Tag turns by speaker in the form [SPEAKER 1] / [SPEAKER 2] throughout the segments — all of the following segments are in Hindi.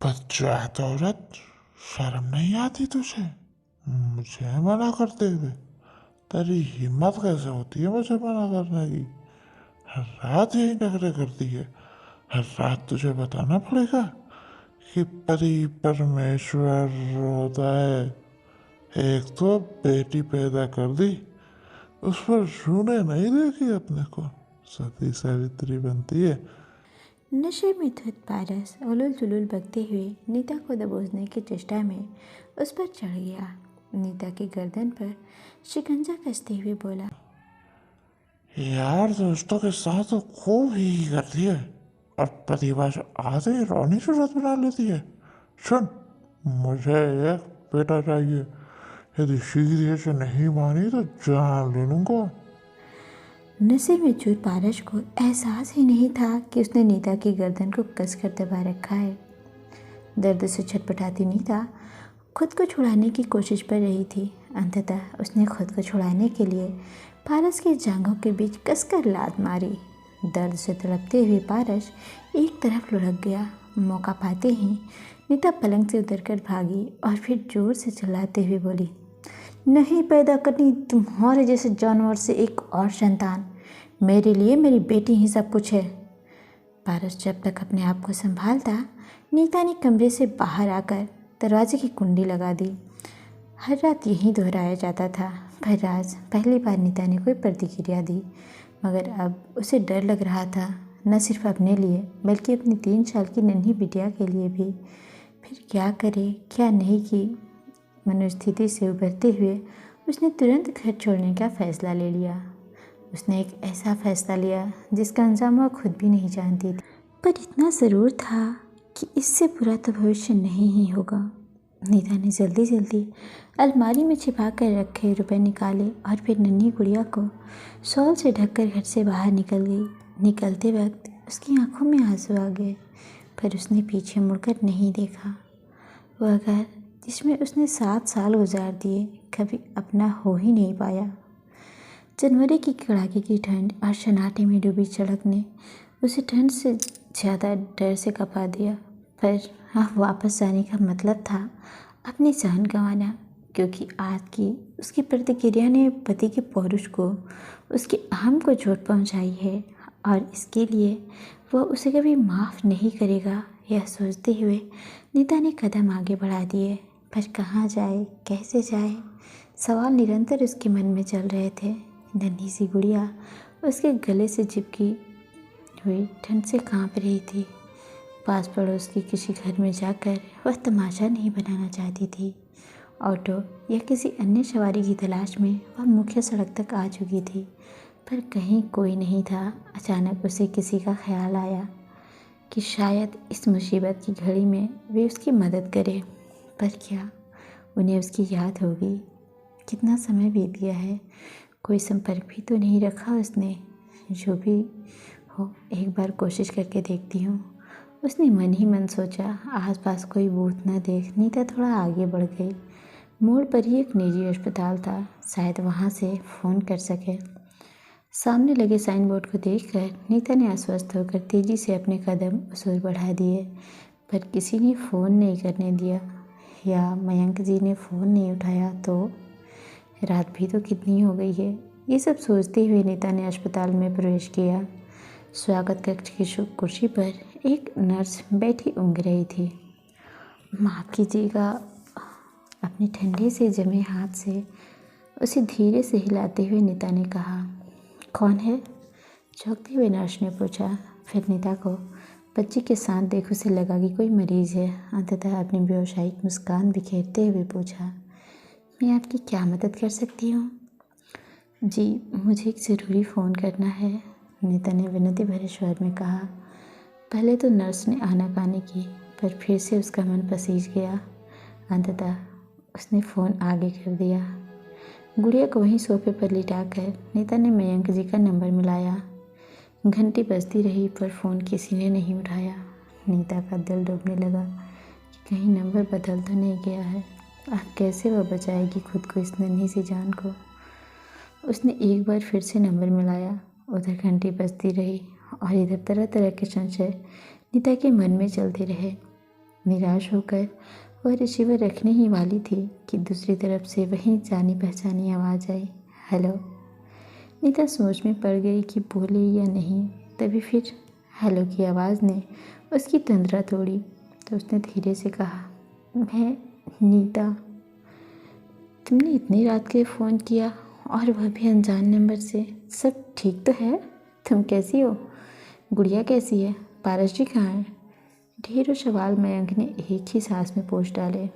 [SPEAKER 1] बच्चात औरत, शर्म नहीं आती तुझे मुझे मना करते हुए? तेरी हिम्मत कैसे होती है मुझे मना करने की? हर रात यही नखरे करती है। हर रात तुझे बताना पड़ेगा कि पति परमेश्वर होता है। एक तो बेटी पैदा कर दी, उस पर रूने नहीं देखी अपने को, सती सावित्री बनती है।
[SPEAKER 2] नशे में धुत पारस उलूल जुलूल बकते हुए नीता को दबोचने की चेष्टा में उस पर चढ़ गया। नीता की गर्दन पर शिकंजा कसते हुए बोला,
[SPEAKER 1] यार दोस्तों के साथ तो खूब ही करती है और प्रतिभा से आते ही रोनी सूरत बना लेती है। सुन, मुझे एक बेटा चाहिए। यदि शीघ्र से नहीं मानी तो जान ले लूंगा।
[SPEAKER 2] नशे में चूर पारस को एहसास ही नहीं था कि उसने नीता की गर्दन को कसकर दबा रखा है। दर्द से छटपटाती नीता खुद को छुड़ाने की कोशिश कर रही थी। अंततः उसने खुद को छुड़ाने के लिए पारस की जांघों के बीच कसकर लात मारी। दर्द से तड़पते हुए पारस एक तरफ लुढ़क गया। मौका पाते ही नीता पलंग से उतरकर भागी और फिर जोर से चिल्लाते हुए बोली, नहीं पैदा करनी तुम्हारे जैसे जानवर से एक और संतान। मेरे लिए मेरी बेटी ही सब कुछ है। पारस जब तक अपने आप को संभालता, नीता ने कमरे से बाहर आकर दरवाजे की कुंडी लगा दी। हर रात यही दोहराया जाता था, पर आज पहली बार नीता ने कोई प्रतिक्रिया दी। मगर अब उसे डर लग रहा था, न सिर्फ अपने लिए बल्कि अपनी 3 साल की नन्ही बिटिया के लिए भी। फिर क्या करे क्या नहीं की मनोस्थिति से उभरते हुए उसने तुरंत घर छोड़ने का फैसला ले लिया। उसने एक ऐसा फैसला लिया जिसका अंजाम वह खुद भी नहीं जानती थी, पर इतना ज़रूर था कि इससे बुरा तो भविष्य नहीं ही होगा। नीता ने जल्दी जल्दी अलमारी में छिपा कर रखे रुपए निकाले और फिर नन्ही गुड़िया को शॉल से ढककर घर से बाहर निकल गई। निकलते वक्त उसकी आंखों में आंसू आ गए, पर उसने पीछे मुड़कर नहीं देखा। वह घर जिसमें उसने 7 साल गुजार दिए कभी अपना हो ही नहीं पाया। जनवरी की कड़ाके की ठंड और सन्नाटे में डूबी सड़क ने उसे ठंड से ज़्यादा डर से कपा दिया। पर वापस जाने का मतलब था अपनी जान गंवाना, क्योंकि आज की उसकी प्रतिक्रिया ने पति के पौरुष को, उसके अहम को चोट पहुंचाई है और इसके लिए वह उसे कभी माफ़ नहीं करेगा। यह सोचते हुए नीता ने कदम आगे बढ़ा दिए, पर कहाँ जाए कैसे जाए, सवाल निरंतर उसके मन में चल रहे थे। नन्ही सी गुड़िया उसके गले से चिपकी हुई ठंड से कांप रही थी। पास पड़ोस के किसी घर में जाकर वह तमाशा नहीं बनाना चाहती थी। ऑटो या किसी अन्य सवारी की तलाश में वह मुख्य सड़क तक आ चुकी थी, पर कहीं कोई नहीं था। अचानक उसे किसी का ख्याल आया कि शायद इस मुसीबत की घड़ी में वे उसकी मदद करें। पर क्या उन्हें उसकी याद होगी? कितना समय बीत गया है, कोई संपर्क भी तो नहीं रखा उसने। जो भी हो, एक बार कोशिश करके देखती हूँ, उसने मन ही मन सोचा। आसपास कोई बूथ न देख नीता थोड़ा आगे बढ़ गई। मोड़ पर ही एक निजी अस्पताल था, शायद वहाँ से फ़ोन कर सके। सामने लगे साइन बोर्ड को देखकर नीता ने आश्वस्त होकर तेज़ी से अपने कदम उस ओर बढ़ा दिए, पर किसी ने फ़ोन नहीं करने दिया, या मयंक जी ने फ़ोन नहीं उठाया तो रात भी तो कितनी हो गई है। ये सब सोचते हुए नीता ने अस्पताल में प्रवेश किया। स्वागत कक्ष की कुर्सी पर एक नर्स बैठी ऊँघ रही थी। माफ़ कीजिएगा, अपने ठंडे से जमे हाथ से उसे धीरे से हिलाते हुए नीता ने कहा। कौन है? चौंकते हुए नर्स ने पूछा। फिर नीता को बच्ची के साथ देख उसे लगा कि कोई मरीज़ है। अंततः अपनी व्यावसायिक मुस्कान बिखेरते हुए पूछा, मैं आपकी क्या मदद कर सकती हूँ? जी, मुझे एक ज़रूरी फ़ोन करना है, नीता ने विनती भरे स्वर में कहा। पहले तो नर्स ने आनाकानी की, पर फिर से उसका मन पसीज गया। अंततः उसने फ़ोन आगे कर दिया। गुड़िया को वहीं सोफे पर लिटाकर नीता ने मयंक जी का नंबर मिलाया। घंटी बजती रही, पर फ़ोन किसी ने नहीं उठाया। नीता का दिल डूबने लगा कि कहीं नंबर बदल तो नहीं गया है। अब कैसे वह बचाएगी खुद को, इस नन्ही सी जान को। उसने एक बार फिर से नंबर मिलाया। उधर घंटी बजती रही और इधर तरह तरह के संशय नीता के मन में चलते रहे। निराश होकर वह रिसीवर रखने ही वाली थी कि दूसरी तरफ से वही जानी पहचानी आवाज़ आई, हेलो। नीता सोच में पड़ गई कि बोले या नहीं। तभी फिर हेलो की आवाज़ ने उसकी तंद्रा तोड़ी तो उसने धीरे से कहा, मैं नीता। तुमने इतनी रात के फ़ोन किया और वह भी अनजान नंबर से। सब ठीक तो है? तुम कैसी हो? गुड़िया कैसी है? पारस जी कहाँ हैं? ढेरों सवाल मयंक ने एक ही सांस में पूछ डाले।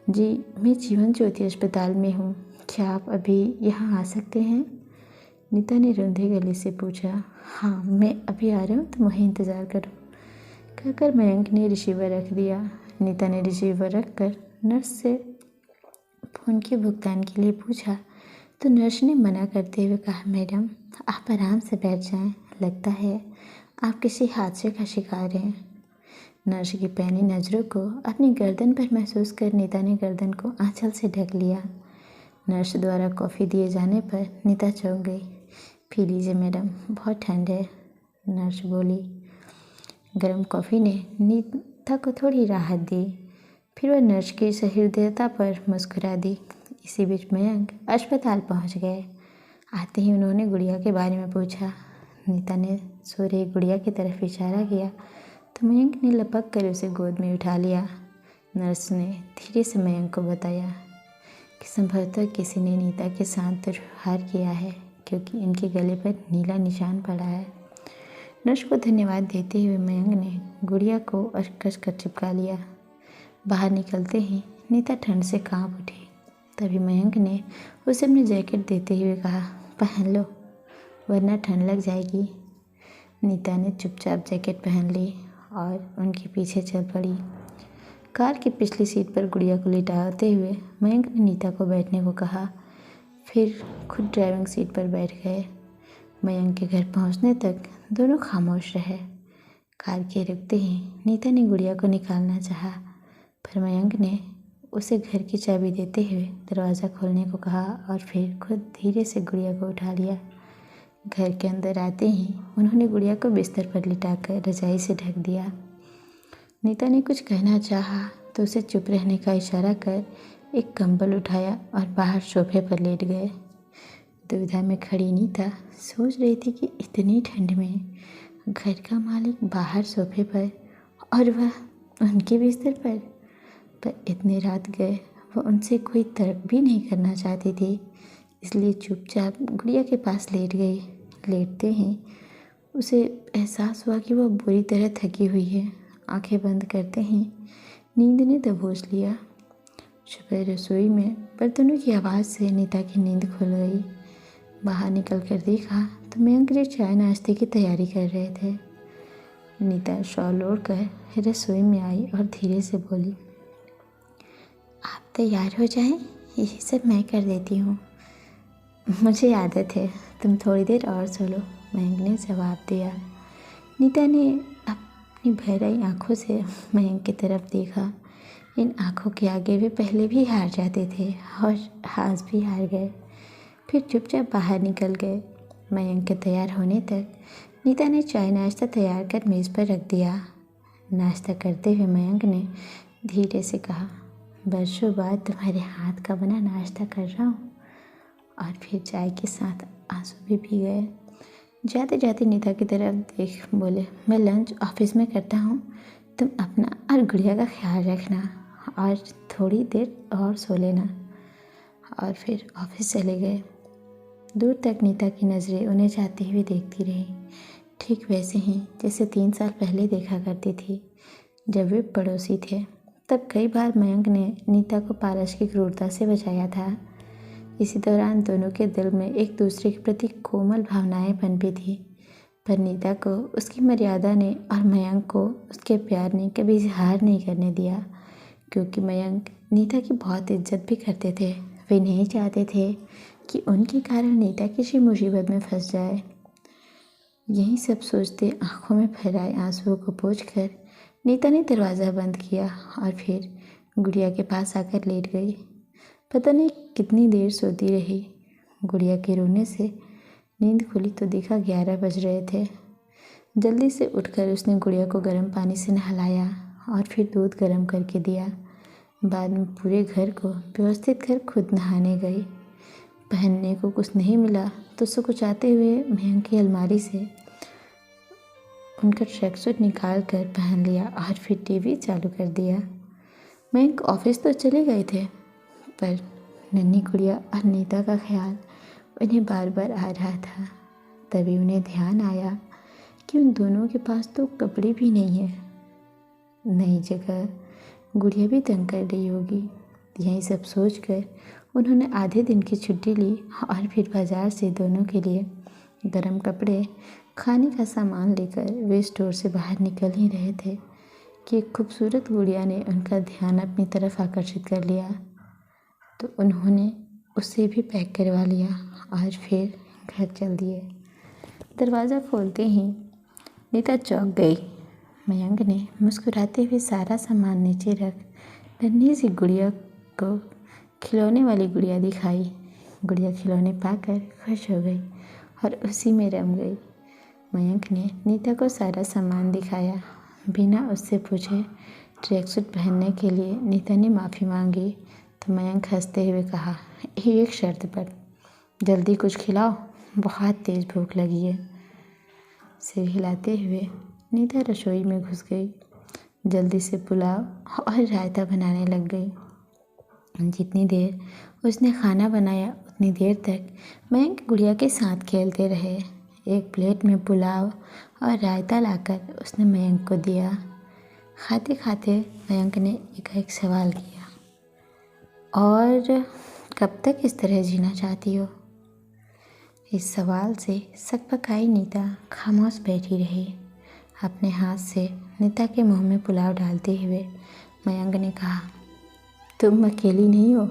[SPEAKER 2] जी, मैं जीवन ज्योति अस्पताल में हूँ। क्या आप अभी यहाँ आ सकते हैं? नीता ने रुंधे गले से पूछा। हाँ, मैं अभी आ रहा हूँ, तुम वहीं इंतज़ार करो, कहकर मयंक ने रिसीवर रख दिया। नीता ने रिसीवर रखकर नर्स से फ़ोन के भुगतान के लिए पूछा तो नर्स ने मना करते हुए कहा, मैडम आप आराम से बैठ जाएं, लगता है आप किसी हादसे का शिकार हैं। नर्स की पैनी नज़रों को अपनी गर्दन पर महसूस कर नीता ने गर्दन को आंचल से ढक लिया। नर्स द्वारा कॉफ़ी दिए जाने पर नीता चौंक गई। पी लीजिए मैडम, बहुत ठंड है, नर्स बोली। गर्म कॉफ़ी ने नीता को थोड़ी राहत दी। फिर वह नर्स की सहृदयता पर मुस्कुरा दी। इसी बीच मयंक अस्पताल पहुंच गए। आते ही उन्होंने गुड़िया के बारे में पूछा। नीता ने सो रही गुड़िया की तरफ इशारा किया तो मयंक ने लपक कर उसे गोद में उठा लिया। नर्स ने धीरे से मयंक को बताया कि संभवतः किसी ने नीता के साथ दुर्व्यवहार किया है, क्योंकि इनके गले पर नीला निशान पड़ा है। नर्स को धन्यवाद देते हुए मयंक ने गुड़िया को कस कर चिपका लिया। बाहर निकलते ही नीता ठंड से कांप उठी। तभी मयंक ने उसे अपनी जैकेट देते हुए कहा, पहन लो वरना ठंड लग जाएगी। नीता ने चुपचाप जैकेट पहन ली और उनके पीछे चल पड़ी। कार की पिछली सीट पर गुड़िया को लिटाते हुए मयंक ने नीता को बैठने को कहा, फिर खुद ड्राइविंग सीट पर बैठ गए। मयंक के घर पहुंचने तक दोनों खामोश रहे। कार के रुकते ही नीता ने गुड़िया को निकालना चाहा, पर मयंक ने उसे घर की चाबी देते हुए दरवाज़ा खोलने को कहा और फिर खुद धीरे से गुड़िया को उठा लिया। घर के अंदर आते ही उन्होंने गुड़िया को बिस्तर पर लिटाकर रजाई से ढक दिया। नीता ने कुछ कहना चाहा तो उसे चुप रहने का इशारा कर एक कंबल उठाया और बाहर सोफे पर लेट गए। दुविधा में खड़ी नीता सोच रही थी कि इतनी ठंड में घर का मालिक बाहर सोफे पर और वह उनके बिस्तर पर इतने रात गए। वह उनसे कोई तर्क भी नहीं करना चाहती थी, इसलिए चुपचाप गुड़िया के पास लेट गई। लेटते ही उसे एहसास हुआ कि वह बुरी तरह थकी हुई है। आंखें बंद करते ही नींद ने दबोच लिया। सुबह रसोई में बर्तनों की आवाज़ से नीता की नींद खुल गई। बाहर निकल कर देखा तो मयंक जी चाय नाश्ते की तैयारी कर रहे थे। नीता शॉल ओढ़कर रसोई में आई और धीरे से बोली, आप तैयार हो जाएं, यही सब मैं कर देती हूँ। मुझे आदत है, तुम थोड़ी देर और सो लो, मयंक ने जवाब दिया। नीता ने अपनी भर आई आँखों से मयंक की तरफ देखा। इन आँखों के आगे वे पहले भी हार जाते थे और आज भी हार गए। फिर चुपचाप बाहर निकल गए। मयंक के तैयार होने तक नीता ने चाय नाश्ता तैयार कर मेज़ पर रख दिया। नाश्ता करते हुए मयंक ने धीरे से कहा, बरसों बाद तुम्हारे हाथ का बना नाश्ता कर रहा हूँ। और फिर चाय के साथ आंसू भी पी गए। जाते जाते नीता की तरफ देख बोले, मैं लंच ऑफिस में करता हूँ, तुम अपना और गुड़िया का ख्याल रखना और थोड़ी देर और सो लेना। और फिर ऑफिस चले गए। दूर तक नीता की नज़रें उन्हें जाते हुए देखती रही, ठीक वैसे ही जैसे 3 साल पहले देखा करती थी जब वे पड़ोसी थे। तब कई बार मयंक ने नीता को पारस की क्रूरता से बचाया था। इसी दौरान दोनों के दिल में एक दूसरे के प्रति कोमल भावनाएं पनपी थी, पर नीता को उसकी मर्यादा ने और मयंक को उसके प्यार ने कभी इजहार नहीं करने दिया, क्योंकि मयंक नीता की बहुत इज्जत भी करते थे। वे नहीं चाहते थे कि उनके कारण नीता किसी मुसीबत में फंस जाए। यही सब सोचते आंखों में भर आए आंसुओं को पोंछकर नीता ने दरवाज़ा बंद किया और फिर गुड़िया के पास आकर लेट गई। पता नहीं कितनी देर सोती रही। गुड़िया के रोने से नींद खुली तो देखा 11 बज रहे थे। जल्दी से उठकर उसने गुड़िया को गर्म पानी से नहलाया और फिर दूध गर्म करके दिया। बाद में पूरे घर को व्यवस्थित कर खुद नहाने गई। पहनने को कुछ नहीं मिला तो सुकुचाते हुए मयंक की अलमारी से उनका ट्रैक सूट निकाल कर पहन लिया और फिर टीवी चालू कर दिया। मयंक ऑफिस तो चले गए थे, पर नन्ही गुड़िया और नीता का ख्याल उन्हें बार बार आ रहा था। तभी उन्हें ध्यान आया कि उन दोनों के पास तो कपड़े भी नहीं है। नई जगह गुड़िया भी तंग कर रही होगी। यही सब सोचकर उन्होंने आधे दिन की छुट्टी ली और फिर बाजार से दोनों के लिए गर्म कपड़े, खाने का सामान लेकर वे स्टोर से बाहर निकल ही रहे थे कि एक खूबसूरत गुड़िया ने उनका ध्यान अपनी तरफ आकर्षित कर लिया। तो उन्होंने उसे भी पैक करवा लिया और फिर घर चल दिए। दरवाज़ा खोलते ही नीता चौंक गई। मयंक ने मुस्कुराते हुए सारा सामान नीचे रख नन्ही सी गुड़िया को खिलौने वाली गुड़िया दिखाई। गुड़िया खिलौने पाकर खुश हो गई और उसी में रम गई। मयंक ने नीता को सारा सामान दिखाया। बिना उससे पूछे ट्रैक सूट पहनने के लिए नीता ने माफ़ी मांगी तो मयंक हंसते हुए कहा, एक शर्त पर, जल्दी कुछ खिलाओ, बहुत तेज़ भूख लगी है। सिर हिलाते हुए नीता रसोई में घुस गई। जल्दी से पुलाव और रायता बनाने लग गई। जितनी देर उसने खाना बनाया उतनी देर तक मयंक गुड़िया के साथ खेलते रहे। एक प्लेट में पुलाव और रायता लाकर उसने मयंक को दिया। खाते खाते मयंक ने एक सवाल किया, और कब तक इस तरह जीना चाहती हो? इस सवाल से सकपकाई नीता खामोश बैठी रही। अपने हाथ से नीता के मुंह में पुलाव डालते हुए मयंक ने कहा, तुम अकेली नहीं हो,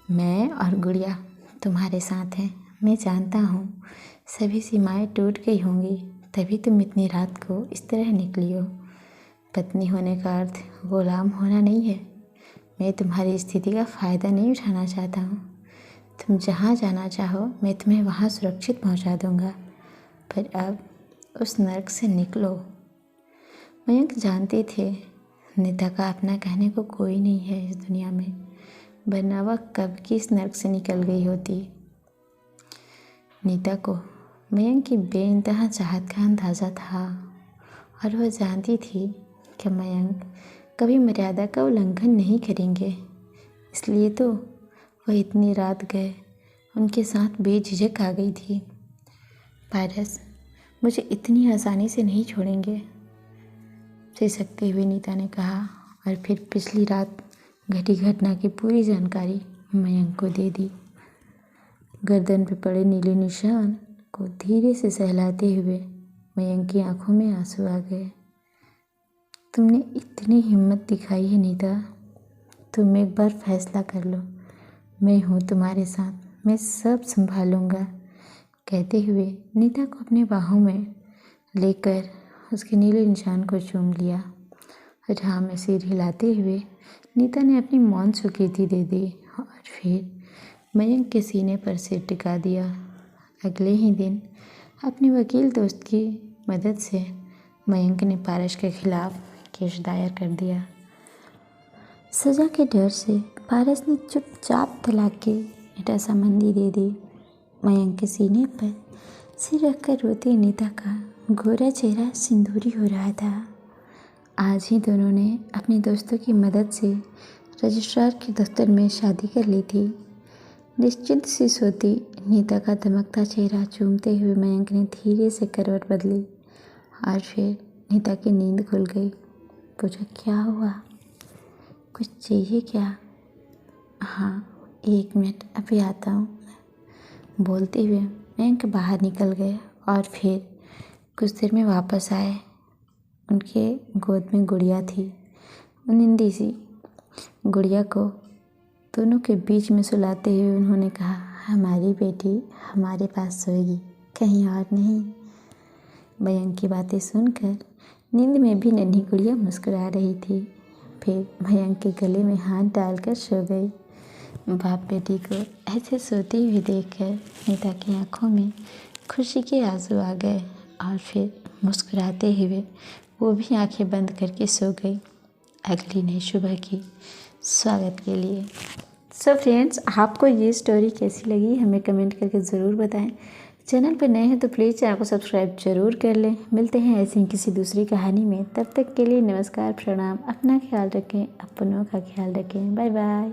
[SPEAKER 2] मैं और गुड़िया तुम्हारे साथ हैं। मैं जानता हूँ सभी सीमाएं टूट गई होंगी, तभी तुम इतनी रात को इस तरह निकली हो। पत्नी होने का अर्थ गुलाम होना नहीं है। मैं तुम्हारी स्थिति का फ़ायदा नहीं उठाना चाहता हूँ। तुम जहाँ जाना चाहो मैं तुम्हें वहाँ सुरक्षित पहुँचा दूँगा, पर अब उस नर्क से निकलो। मयंक जानते थे नीता का अपना कहने को कोई नहीं है इस दुनिया में, वरना वह कब की इस नर्क से निकल गई होती। नीता को मयंक की बेइंतहा चाहत का अंदाज़ा था और वह जानती थी कि मयंक कभी मर्यादा का उल्लंघन नहीं करेंगे। इसलिए तो वह इतनी रात गए उनके साथ बेझिझक आ गई थी। पारस मुझे इतनी आसानी से नहीं छोड़ेंगे, सिसकते हुए नीता ने कहा और फिर पिछली रात घटी घटना की पूरी जानकारी मयंक को दे दी। गर्दन पे पड़े नीले निशान को धीरे से सहलाते हुए मयंक की आंखों में आंसू आ गए। तुमने इतनी हिम्मत दिखाई है नीता, तुम एक बार फैसला कर लो। मैं हूँ तुम्हारे साथ, मैं सब संभालूंगा। कहते हुए नीता को अपने बाहों में लेकर उसके नीले निशान को चूम लिया। राह में सिर हिलाते हुए नीता ने अपनी मौन स्वीकृति दे दी और फिर मयंक के सीने पर सिर टिका दिया। अगले ही दिन अपने वकील दोस्त की मदद से मयंक ने पारस के खिलाफ केस दायर कर दिया। सज़ा के डर से पारस ने चुपचाप तलाक की रजामंदी दे दी। मयंक के सीने पर सिर रखकर रोती नीता का गोरा चेहरा सिंदूरी हो रहा था। आज ही दोनों ने अपने दोस्तों की मदद से रजिस्ट्रार के दफ्तर में शादी कर ली थी। निश्चिंत सी सोती नीता का दमकता चेहरा चूमते हुए मयंक ने धीरे से करवट बदली और फिर नीता की नींद खुल गई। पूछा, क्या हुआ, कुछ चाहिए क्या? हाँ, 1 मिनट अभी आता हूँ, बोलते हुए मयंक बाहर निकल गए और फिर कुछ देर में वापस आए। उनके गोद में गुड़िया थी। निंदी सी गुड़िया को दोनों के बीच में सुलाते हुए उन्होंने कहा, हमारी बेटी हमारे पास सोएगी, कहीं और नहीं। मयंक की बातें सुनकर नींद में भी नन्ही गुड़िया मुस्कुरा रही थी। फिर मयंक के गले में हाथ डालकर सो गई। बाप बेटी को ऐसे सोती हुई देखकर नीता की आंखों में खुशी के आंसू आ गए और फिर मुस्कुराते हुए वो भी आंखें बंद करके सो गई अगली नई सुबह की स्वागत के लिए। सो फ्रेंड्स, आपको ये स्टोरी कैसी लगी हमें कमेंट करके ज़रूर बताएं। चैनल पर नए हैं तो प्लीज़ चैनल को सब्सक्राइब जरूर कर लें। मिलते हैं ऐसी ही किसी दूसरी कहानी में, तब तक के लिए नमस्कार, प्रणाम। अपना ख्याल रखें, अपनों का ख्याल रखें। Bye bye.